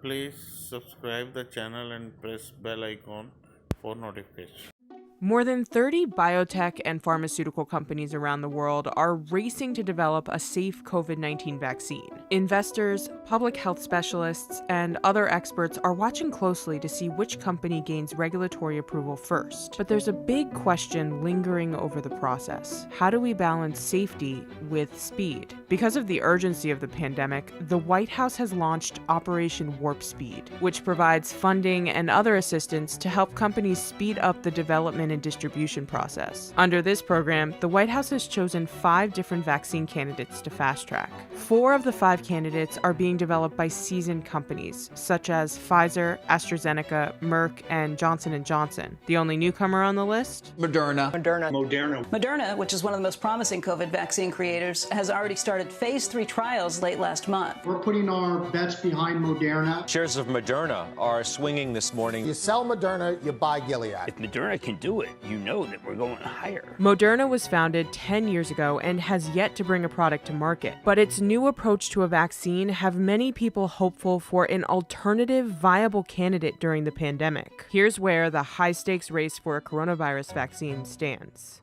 Please subscribe the channel and press bell icon for notifications. More than 30 biotech and pharmaceutical companies around the world are racing to develop a safe COVID-19 vaccine. Investors, public health specialists, and other experts are watching closely to see which company gains regulatory approval first. But there's a big question lingering over the process. How do we balance safety with speed? Because of the urgency of the pandemic, the White House has launched Operation Warp Speed, which provides funding and other assistance to help companies speed up the development and distribution process. Under this program, the White House has chosen 5 different vaccine candidates to fast track. 4 of the 5 candidates are being developed by seasoned companies, such as Pfizer, AstraZeneca, Merck, and Johnson & Johnson. The only newcomer on the list? Moderna, which is one of the most promising COVID vaccine creators, has already started phase 3 trials late last month. We're putting our bets behind Moderna. Shares of Moderna are swinging this morning. You sell Moderna, you buy Gilead. If Moderna can do it, you know that we're going higher. Moderna was founded 10 years ago and has yet to bring a product to market. But its new approach to a vaccine have many people hopeful for an alternative, viable candidate during the pandemic. Here's where the high-stakes race for a coronavirus vaccine stands.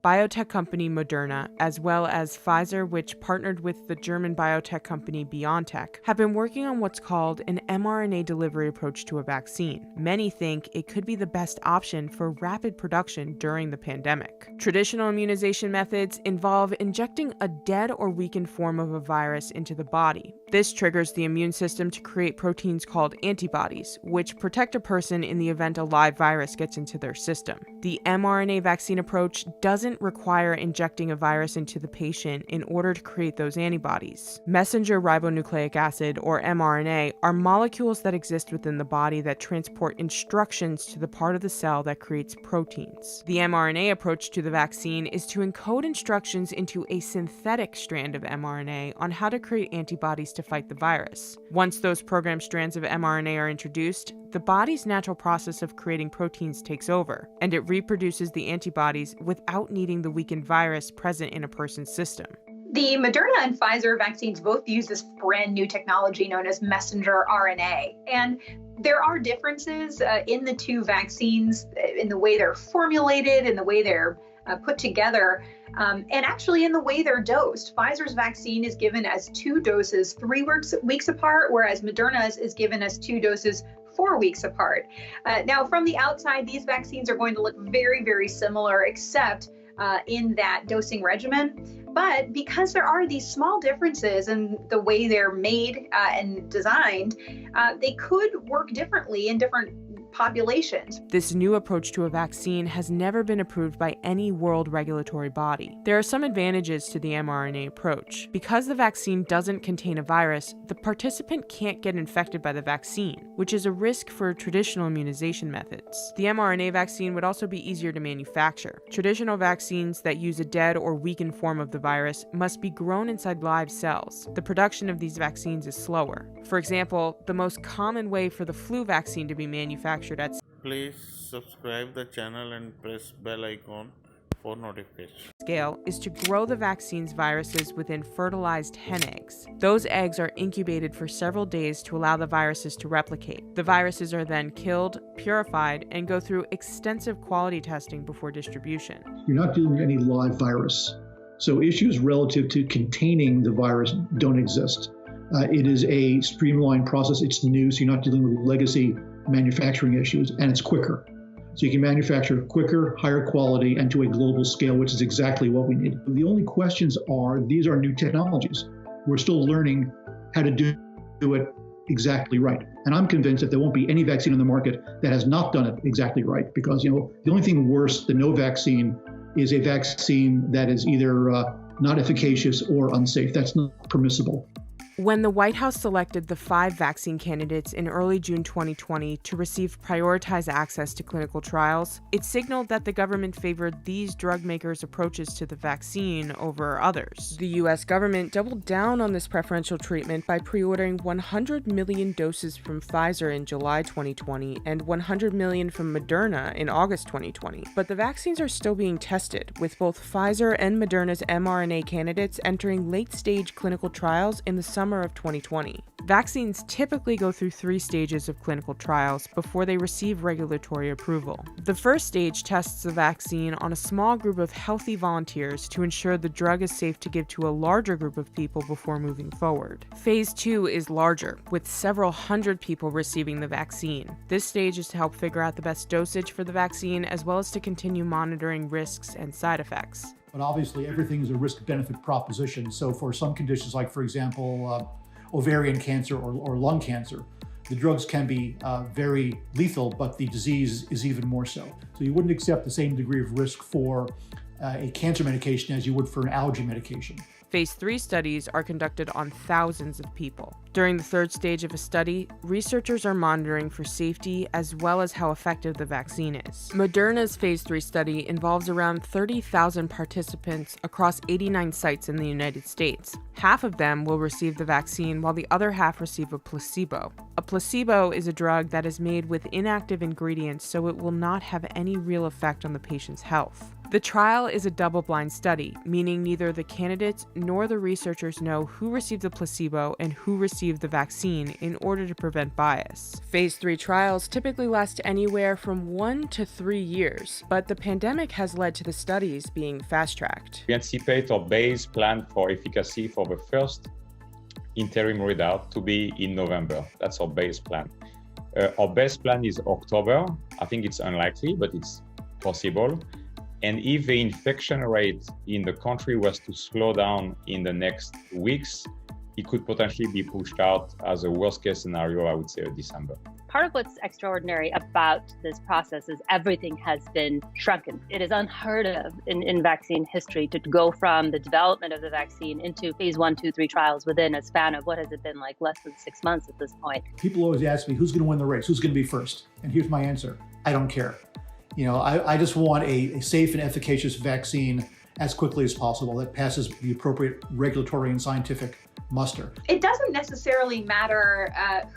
Biotech company Moderna, as well as Pfizer, which partnered with the German biotech company BioNTech, have been working on what's called an mRNA delivery approach to a vaccine. Many think it could be the best option for rapid production during the pandemic. Traditional immunization methods involve injecting a dead or weakened form of a virus into the body. This triggers the immune system to create proteins called antibodies, which protect a person in the event a live virus gets into their system. The mRNA vaccine approach doesn't require injecting a virus into the patient in order to create those antibodies. Messenger ribonucleic acid, or mRNA, are molecules that exist within the body that transport instructions to the part of the cell that creates proteins. The mRNA approach to the vaccine is to encode instructions into a synthetic strand of mRNA on how to create antibodies to fight the virus. Once those programmed strands of mRNA are introduced, the body's natural process of creating proteins takes over, and it reproduces the antibodies without needing the weakened virus present in a person's system. The Moderna and Pfizer vaccines both use this brand new technology known as messenger RNA. And there are differences in the two vaccines, in the way they're formulated, in the way they're put together, and actually in the way they're dosed. Pfizer's vaccine is given as 2 doses 3 weeks apart, whereas Moderna's is given as 2 doses 4 weeks apart. Now, from the outside, these vaccines are going to look very, very similar, except in that dosing regimen. But because there are these small differences in the way they're made and designed, they could work differently in different populations. This new approach to a vaccine has never been approved by any world regulatory body. There are some advantages to the mRNA approach. Because the vaccine doesn't contain a virus, the participant can't get infected by the vaccine, which is a risk for traditional immunization methods. The mRNA vaccine would also be easier to manufacture. Traditional vaccines that use a dead or weakened form of the virus must be grown inside live cells. The production of these vaccines is slower. For example, the most common way for the flu vaccine to be manufactured at Please subscribe the channel and press bell icon for notifications. Scale is to grow the vaccine's viruses within fertilized hen eggs. Those eggs are incubated for several days to allow the viruses to replicate. The viruses are then killed, purified, and go through extensive quality testing before distribution. You're not dealing with any live virus. So issues relative to containing the virus don't exist. It is a streamlined process. It's new, so you're not dealing with legacy manufacturing issues, and it's quicker. So you can manufacture quicker, higher quality, and to a global scale, which is exactly what we need. The only questions are, these are new technologies. We're still learning how to do it exactly right. And I'm convinced that there won't be any vaccine on the market that has not done it exactly right, because the only thing worse than no vaccine is a vaccine that is either not efficacious or unsafe. That's not permissible. When the White House selected the 5 vaccine candidates in early June 2020 to receive prioritized access to clinical trials, it signaled that the government favored these drug makers' approaches to the vaccine over others. The U.S. government doubled down on this preferential treatment by pre-ordering 100 million doses from Pfizer in July 2020 and 100 million from Moderna in August 2020. But the vaccines are still being tested, with both Pfizer and Moderna's mRNA candidates entering late-stage clinical trials in the summer summer of 2020. Vaccines typically go through 3 stages of clinical trials before they receive regulatory approval. The first stage tests the vaccine on a small group of healthy volunteers to ensure the drug is safe to give to a larger group of people before moving forward. Phase 2 is larger, with several hundred people receiving the vaccine. This stage is to help figure out the best dosage for the vaccine, as well as to continue monitoring risks and side effects. But obviously, everything is a risk-benefit proposition. So for some conditions, like, for example, ovarian cancer or lung cancer, the drugs can be very lethal, but the disease is even more so. So you wouldn't accept the same degree of risk for a cancer medication as you would for an allergy medication. Phase 3 studies are conducted on thousands of people. During the third stage of a study, researchers are monitoring for safety as well as how effective the vaccine is. Moderna's Phase 3 study involves around 30,000 participants across 89 sites in the United States. Half of them will receive the vaccine while the other half receive a placebo. A placebo is a drug that is made with inactive ingredients, so it will not have any real effect on the patient's health. The trial is a double-blind study, meaning neither the candidates nor the researchers know who received the placebo and who received the vaccine in order to prevent bias. Phase 3 trials typically last anywhere from 1 to 3 years, but the pandemic has led to the studies being fast-tracked. We anticipate our base plan for efficacy for the first interim readout to be in November. That's our base plan. Our best plan is October. I think it's unlikely, but it's possible. And if the infection rate in the country was to slow down in the next weeks, it could potentially be pushed out as a worst case scenario, I would say, December. Part of what's extraordinary about this process is everything has been shrunken. It is unheard of in vaccine history to go from the development of the vaccine into phase 1, 2, 3 trials within a span of, what has it been, like less than 6 months at this point. People always ask me, who's going to win the race? Who's going to be first? And here's my answer. I don't care. I just want a safe and efficacious vaccine as quickly as possible that passes the appropriate regulatory and scientific muster. It doesn't necessarily matter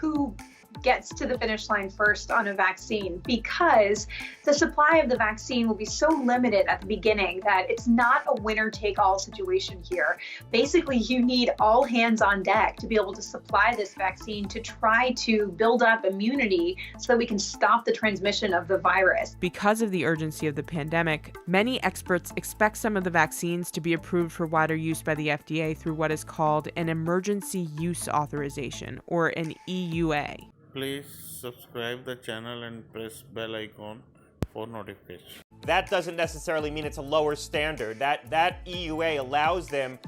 who gets to the finish line first on a vaccine, because the supply of the vaccine will be so limited at the beginning that it's not a winner-take-all situation here. Basically, you need all hands on deck to be able to supply this vaccine to try to build up immunity so that we can stop the transmission of the virus. Because of the urgency of the pandemic, many experts expect some of the vaccines to be approved for wider use by the FDA through what is called an emergency use authorization, or an EUA. Please subscribe the channel and press bell icon for notifications. That doesn't necessarily mean it's a lower standard. That EUA allows them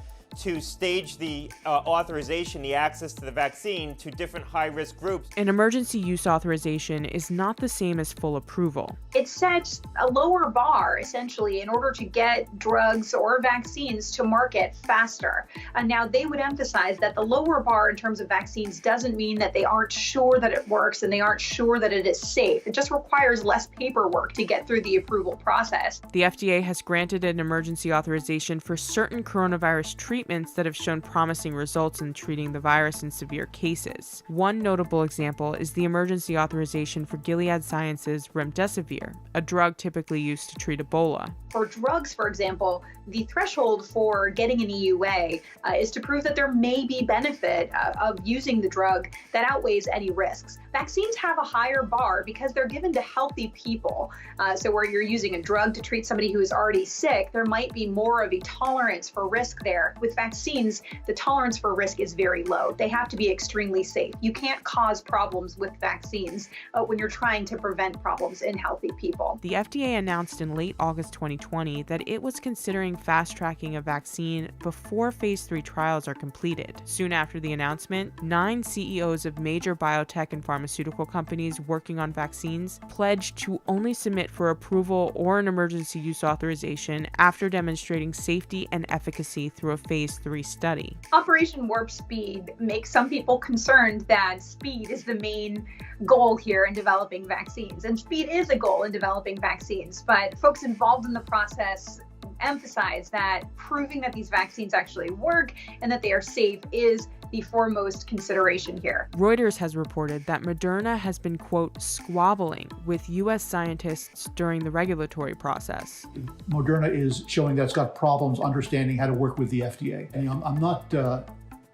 to stage the authorization, the access to the vaccine, to different high-risk groups. An emergency use authorization is not the same as full approval. It sets a lower bar, essentially, in order to get drugs or vaccines to market faster. And now they would emphasize that the lower bar in terms of vaccines doesn't mean that they aren't sure that it works and they aren't sure that it is safe. It just requires less paperwork to get through the approval process. The FDA has granted an emergency authorization for certain coronavirus treatments that have shown promising results in treating the virus in severe cases. One notable example is the emergency authorization for Gilead Sciences' remdesivir, a drug typically used to treat Ebola. For drugs, for example, the threshold for getting an EUA is to prove that there may be benefit of using the drug that outweighs any risks. Vaccines have a higher bar because they're given to healthy people. So where you're using a drug to treat somebody who is already sick, there might be more of a tolerance for risk there. With vaccines, the tolerance for risk is very low. They have to be extremely safe. You can't cause problems with vaccines when you're trying to prevent problems in healthy people. The FDA announced in late August 2020 that it was considering fast-tracking a vaccine before phase 3 trials are completed. Soon after the announcement, 9 CEOs of major biotech and pharmaceutical companies working on vaccines pledged to only submit for approval or an emergency use authorization after demonstrating safety and efficacy through a phase 3 study. Operation Warp Speed makes some people concerned that speed is the main goal here in developing vaccines. And speed is a goal in developing vaccines, but folks involved in the process emphasize that proving that these vaccines actually work and that they are safe is the foremost consideration here. Reuters has reported that Moderna has been, quote, squabbling with U.S. scientists during the regulatory process. Moderna is showing that it's got problems understanding how to work with the FDA. And I'm not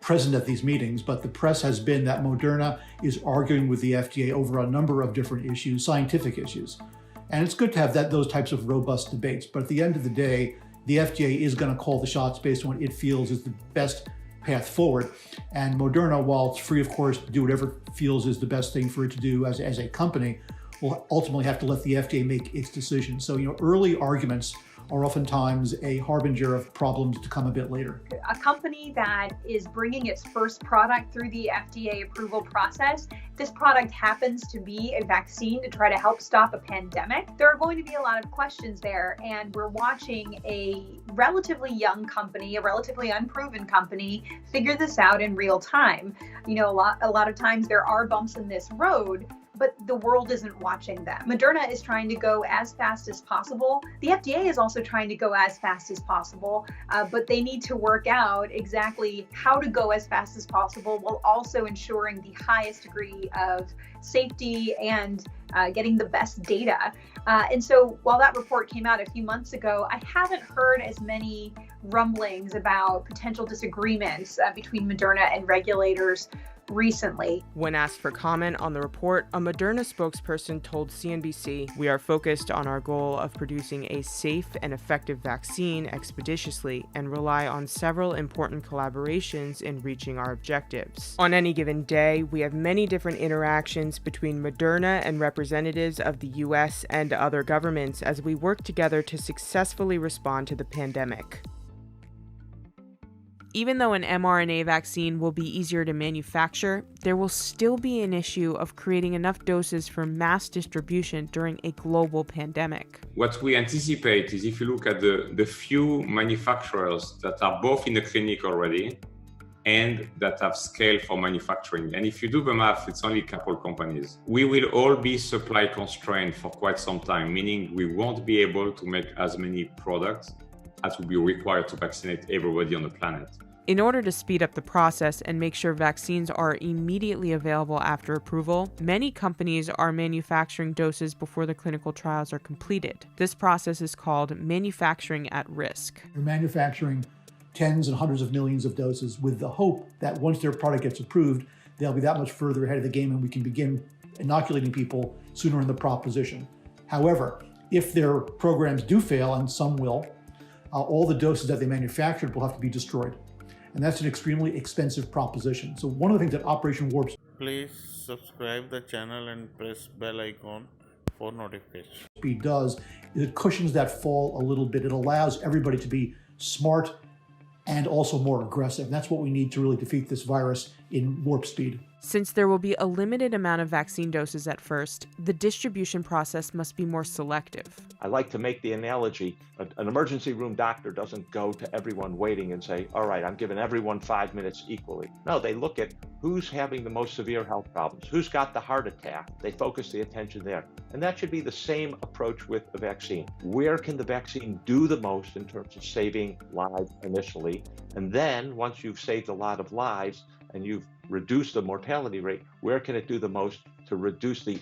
present at these meetings, but the press has been that Moderna is arguing with the FDA over a number of different issues, scientific issues. And it's good to have those types of robust debates. But at the end of the day, the FDA is going to call the shots based on what it feels is the best path forward. And Moderna, while it's free, of course, to do whatever it feels is the best thing for it to do as a company, will ultimately have to let the FDA make its decision. So, early arguments are oftentimes a harbinger of problems to come a bit later. A company that is bringing its first product through the FDA approval process, this product happens to be a vaccine to try to help stop a pandemic. There are going to be a lot of questions there, and we're watching a relatively young company, a relatively unproven company, figure this out in real time. A lot of times there are bumps in this road, but the world isn't watching them. Moderna is trying to go as fast as possible. The FDA is also trying to go as fast as possible, but they need to work out exactly how to go as fast as possible while also ensuring the highest degree of safety and getting the best data. And so while that report came out a few months ago, I haven't heard as many rumblings about potential disagreements between Moderna and regulators recently. When asked for comment on the report, a Moderna spokesperson told CNBC, "We are focused on our goal of producing a safe and effective vaccine expeditiously and rely on several important collaborations in reaching our objectives. On any given day, we have many different interactions between Moderna and representatives of the US and other governments as we work together to successfully respond to the pandemic." Even though an mRNA vaccine will be easier to manufacture, there will still be an issue of creating enough doses for mass distribution during a global pandemic. What we anticipate is if you look at the few manufacturers that are both in the clinic already and that have scale for manufacturing, and if you do the math, it's only a couple companies, we will all be supply constrained for quite some time, meaning we won't be able to make as many products as will be required to vaccinate everybody on the planet. In order to speed up the process and make sure vaccines are immediately available after approval, many companies are manufacturing doses before the clinical trials are completed. This process is called manufacturing at risk. You're manufacturing tens and hundreds of millions of doses with the hope that once their product gets approved, they'll be that much further ahead of the game and we can begin inoculating people sooner in the proposition. However, if their programs do fail, and some will, all the doses that they manufactured will have to be destroyed. And that's an extremely expensive proposition. So one of the things that Operation Warp Please subscribe the channel and press bell icon for notifications. Speed does is it cushions that fall a little bit. It allows everybody to be smart and also more aggressive. And that's what we need to really defeat this virus in warp speed. Since there will be a limited amount of vaccine doses at first, the distribution process must be more selective. I like to make the analogy, an emergency room doctor doesn't go to everyone waiting and say, all right, I'm giving everyone 5 minutes equally. No, they look at who's having the most severe health problems, who's got the heart attack. They focus the attention there. And that should be the same approach with the vaccine. Where can the vaccine do the most in terms of saving lives initially? And then once you've saved a lot of lives and you've reduced the mortality rate, where can it do the most to reduce the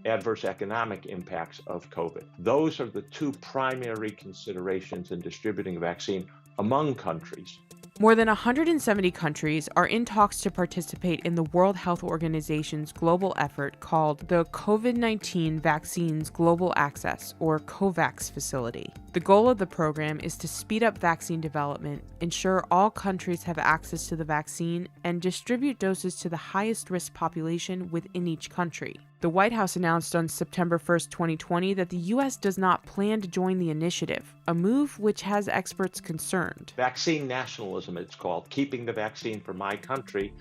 adverse economic impacts of COVID? Those are the two primary considerations in distributing a vaccine among countries. More than 170 countries are in talks to participate in the World Health Organization's global effort called the COVID-19 Vaccines Global Access, or COVAX facility. The goal of the program is to speed up vaccine development, ensure all countries have access to the vaccine, and distribute doses to the highest risk population within each country. The White House announced on September 1st, 2020 that the U.S. does not plan to join the initiative, a move which has experts concerned. Vaccine nationalism, it's called, keeping the vaccine for my country,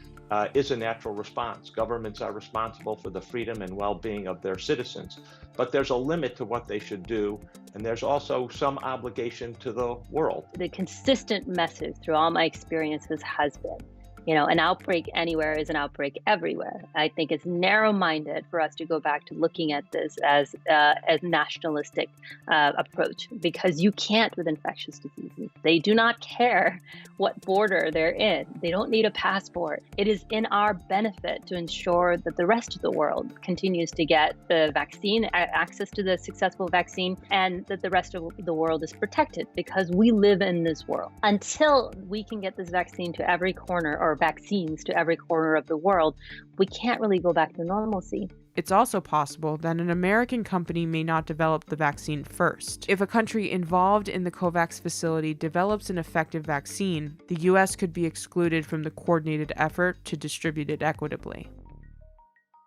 is a natural response. Governments are responsible for the freedom and well-being of their citizens, but there's a limit to what they should do, and there's also some obligation to the world. The consistent message through all my experiences has been, An outbreak anywhere is an outbreak everywhere. I think it's narrow-minded for us to go back to looking at this as a nationalistic approach, because you can't with infectious diseases. They do not care what border they're in. They don't need a passport. It is in our benefit to ensure that the rest of the world continues to get the vaccine, access to the successful vaccine, and that the rest of the world is protected, because we live in this world. Until we can get this vaccine to every corner, or vaccines to every corner of the world, we can't really go back to normalcy. It's also possible that an American company may not develop the vaccine first. If a country involved in the COVAX facility develops an effective vaccine, the U.S. could be excluded from the coordinated effort to distribute it equitably.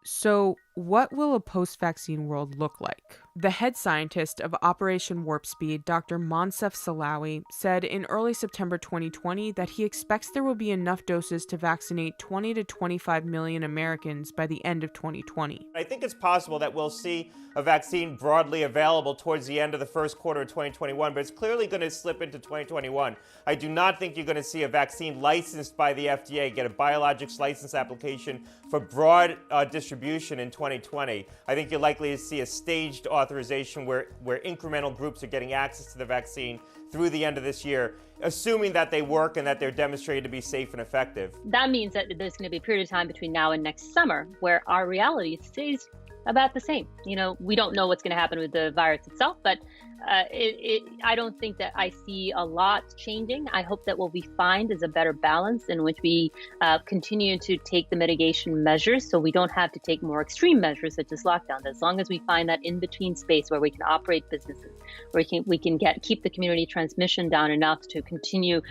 So, what will a post-vaccine world look like? The head scientist of Operation Warp Speed, Dr. Monsef Salawi, said in early September 2020 that he expects there will be enough doses to vaccinate 20 to 25 million Americans by the end of 2020. I think it's possible that we'll see a vaccine broadly available towards the end of the first quarter of 2021, but it's clearly going to slip into 2021. I do not think you're going to see a vaccine licensed by the FDA, get a biologics license application for broad distribution in 2020. I think you're likely to see a staged authorization where incremental groups are getting access to the vaccine through the end of this year, assuming that they work and that they're demonstrated to be safe and effective. That means that there's going to be a period of time between now and next summer where our reality stays about the same. We don't know what's going to happen with the virus itself, but I don't think that I see a lot changing. I hope that what we find is a better balance in which we continue to take the mitigation measures, so we don't have to take more extreme measures such as lockdown. As long as we find that in-between space where we can operate businesses, where we can keep the community transmission down enough to continue,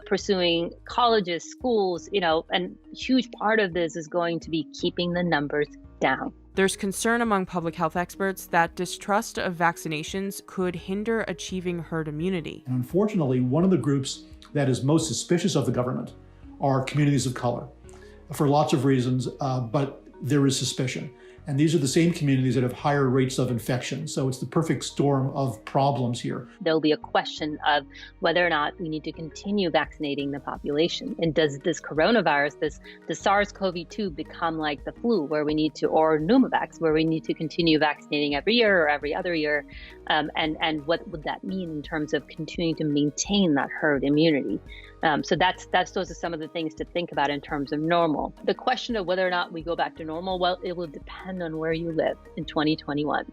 pursuing colleges, schools, and a huge part of this is going to be keeping the numbers down. There's concern among public health experts that distrust of vaccinations could hinder achieving herd immunity. And unfortunately, one of the groups that is most suspicious of the government are communities of color, for lots of reasons, but there is suspicion. And these are the same communities that have higher rates of infection. So it's the perfect storm of problems here. There'll be a question of whether or not we need to continue vaccinating the population. And does this coronavirus, the SARS-CoV-2 become like the flu, where we need to, or pneumovax, where we need to continue vaccinating every year or every other year? And what would that mean in terms of continuing to maintain that herd immunity? So those are some of the things to think about in terms of normal. The question of whether or not we go back to normal, well, it will depend on where you live in 2021.